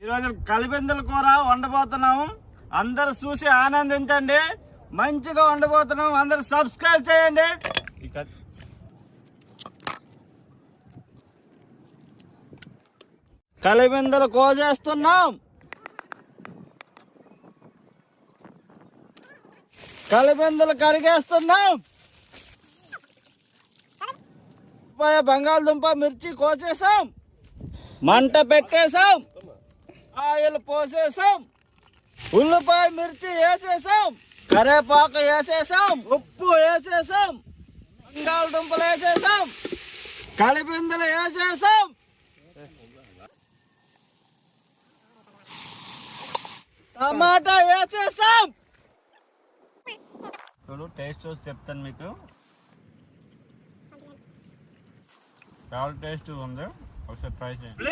ఈరోజు కలిబిందుల కూర వండబోతున్నాము. అందరు చూసి ఆనందించండి. మంచిగా వండబోతున్నాం. అందరు సబ్స్క్రైబ్ చేయండి. కలిబిందులు కోసేస్తున్నాం. కలిబిందులు కడిగేస్తున్నాం. బంగాళదుంప మిర్చి కోసేసాం. మంట పెట్టేసాం. ఆయిల్ పోసేసాం. ఉల్లిపాయ మిర్చి వేసేసాం. కరేపాకు వేసేసాం. ఉప్పు వేసేసాం. బంగాళదుంపలు వేసేసాం. కలిబిందులు వేసేసాం. టమాటా వేసేసాం. చూడు టేస్ట్ చూసి చెప్తాను మీకు. చాలా టేస్ట్ ఉంది. ఒకసారి ట్రై చేయండి.